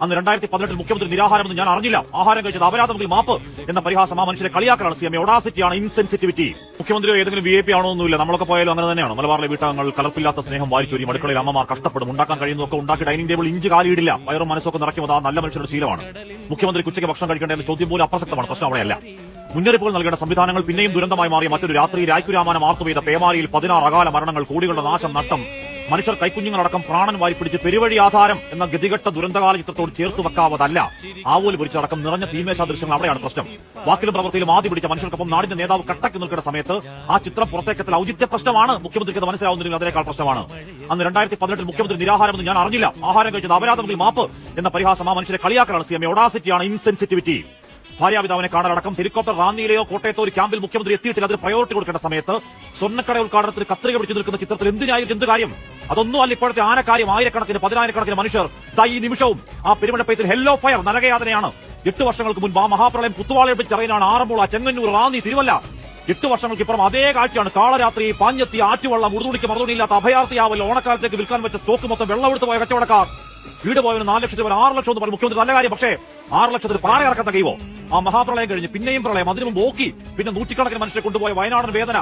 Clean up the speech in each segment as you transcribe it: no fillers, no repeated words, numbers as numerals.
അന്ന് 2018 മുഖ്യമന്ത്രി നിരാഹാരമെന്ന് ഞാൻ അറിഞ്ഞില്ല, ആഹാരം കഴിച്ചത് അപരാധമെങ്കിൽ മാപ്പ് എന്ന പരിഹാസം ആ മനുഷ്യരെ കളിയാക്കലാണ്. CM ഒഡാസിറ്റിയാണ്, ഇൻസെൻസിറ്റിവിറ്റി. മുഖ്യമന്ത്രിയോ ഏതെങ്കിലും VIP ആണോ ഒന്നുമില്ല, നമ്മളൊക്കെ പോയാലും അങ്ങനെ തന്നെയാണ്. മലബാറിലെ വീട്ടങ്ങൾ കലർപ്പില്ലാത്ത സ്നേഹം വാരിച്ചൊരി, അടുക്കളയിൽ അമ്മമാർ കഷ്ടപ്പെടും, ഉണ്ടാക്കാൻ കഴിയുന്നതൊക്കെ ഉണ്ടാക്കി ഡൈനിങ് ടേബിൾ ഇഞ്ച് കാലിയിടില്ല, വയറും മനസ്സൊക്കെ നിറയ്ക്കുന്നത് ആ നല്ല മനുഷ്യരുടെ ശീലമാണ്. മുഖ്യമന്ത്രി ഉച്ചയ്ക്ക് ഭക്ഷണം കഴിക്കേണ്ട എന്ന ചോദ്യം പോലും അപ്രസക്തമാണ്. പ്രശ്നം അവിടെയല്ല. മുന്നറിയിപ്പുകൾ നൽകേണ്ട സംവിധാനങ്ങൾ പിന്നെയും ദുരന്തമായി മാറിയ മറ്റൊരു രാത്രി. രായ്ക്കുരാമാനം ആർത്തു പെയ്ത പേമാരിയിൽ 16 അകാല മരണങ്ങൾ, കോടികളുടെ നാശം, നഷ്ടം, മനുഷ്യർ കൈക്കുഞ്ഞുങ്ങളടക്കം പ്രാണൻ വാരിപ്പിടിച്ച് പെരുവഴി ആധാരം എന്ന ഗതികെട്ട ദുരന്തകാല ചിത്രത്തോട് ചേർത്ത് വെക്കാവതല്ല. ആവോല് പൊരിച്ചടക്കം നിറഞ്ഞ തീമേശ ദൃശ്യങ്ങൾ അവിടെയാണ് പ്രശ്നം. വാക്കിലും പ്രവൃത്തിയിലും ആദ്യ പിടിച്ച മനുഷ്യർക്കൊപ്പം നാടിന്റെ നേതാവ് കട്ടയ്ക്ക് നിൽക്കുന്ന സമയത്ത് ആ ചിത്രം പുറത്തേക്കെത്തൽ ഔചിത്യ പ്രശ്നമാണ്. മുഖ്യമന്ത്രിക്ക് അത് മനസ്സിലാവുന്നതിൽ അതിനേക്കാൾ പ്രശ്നമാണ്. അന്ന് 2018 മുഖ്യമന്ത്രി നിരാഹാരമെന്ന് ഞാൻ അറിഞ്ഞില്ല, ആഹാരം കഴിച്ചത് അപരാധമെങ്കിൽ മാപ്പ് എന്ന പരിഹാസം ആ മനുഷ്യരെ കളിയാക്കലാണ്. CM ഒഡാസിറ്റിയാണ്, ഇൻസെൻസിറ്റിവിറ്റി. ഭാര്യാപിതാവിനെ കാണാനടക്കം ഹെലികോപ്റ്റർ റാന്നിയിലെയോ കോട്ടയത്തോ ഒരു ക്യാമ്പിൽ മുഖ്യമന്ത്രി എത്തിയിട്ടില്ല. അതിന് പ്രയോറിറ്റി കൊടുക്കേണ്ട സമയത്ത് സ്വർണ്ണക്കട ഉദ്ഘാടനത്തിന് കത്രിക പിടിച്ചു നിൽക്കുന്ന ചിത്രത്തിൽ എന്ത് കാര്യം? അതൊന്നും അല്ല ഇപ്പോഴത്തെ ആനക്കാര്യം. ആയിരക്കണക്കിന് 10,000-കണക്കിന് മനുഷ്യർ ഈ നിമിഷവും ആ പെരുമഴപ്പയത്തിൽ ഹെല്ലോ ഫയർ നരകയാതനയാണ്. 8 വർഷങ്ങൾക്ക് മുൻപ് ആ മഹാപ്രളയം കുത്തുവാളയെ പിടിച്ചറിയാനാണ് ആറന്മുള, ചെങ്ങന്നൂർ, റാന്നി, തിരുവല്ല. 8 വർഷങ്ങൾക്കിപ്പുറം അതേ കാഴ്ചയാണ്. കാളരാത്രി, പാഞ്ഞെത്തി, ആറ്റുവള്ളം, ഉറുതുണിക്ക് മറുതുണിയില്ലാത്ത അഭയാർത്ഥിയാവൽ, ഓണക്കാലത്തേക്ക് വിൽക്കാൻ വെച്ച സ്റ്റോക്ക് മൊത്തം വെള്ളമെടുത്ത് പോയ കച്ചവടക്കാർ. വീട് പോയവന് 4 ലക്ഷത്തിൽ 6 ലക്ഷം എന്ന് പറഞ്ഞ മുഖ്യമന്ത്രി നല്ല കാര്യം. പക്ഷേ 6 ലക്ഷത്തിൽ പാറ ഇറക്കത്ത കൈവോ? ആ മഹാപ്രളയം കഴിഞ്ഞ് പിന്നെയും പ്രളയം, അതിനു മുമ്പ് ഓക്കി, പിന്നെ നൂറ്റിക്കണക്കിന് മനുഷ്യരെ കൊണ്ടുപോയ വയനാടൻ വേദന,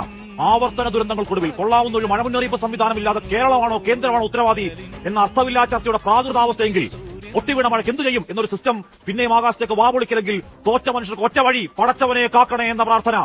ആവർത്തന ദുരന്തങ്ങൾക്കൊടുവിൽ കൊള്ളാവുന്ന ഒരു മഴ മുന്നറിയിപ്പ് സംവിധാനമില്ലാതെ കേരളമാണോ കേന്ദ്രമാണോ ഉത്തരവാദി എന്ന അർത്ഥമില്ലാത്ത ചർച്ചയുടെ പ്രാകൃതാവസ്ഥയെങ്കിൽ ഒട്ടിവീണ മഴയ്ക്ക് എന്ത് ചെയ്യും എന്നൊരു സിസ്റ്റം പിന്നെയും ആകാശത്തേക്ക് വാപൊളിക്കില്ലെങ്കിൽ തോറ്റ മനുഷ്യർക്ക് ഒറ്റ വഴി, പടച്ചവനെ കാക്കണേ എന്ന പ്രാർത്ഥന.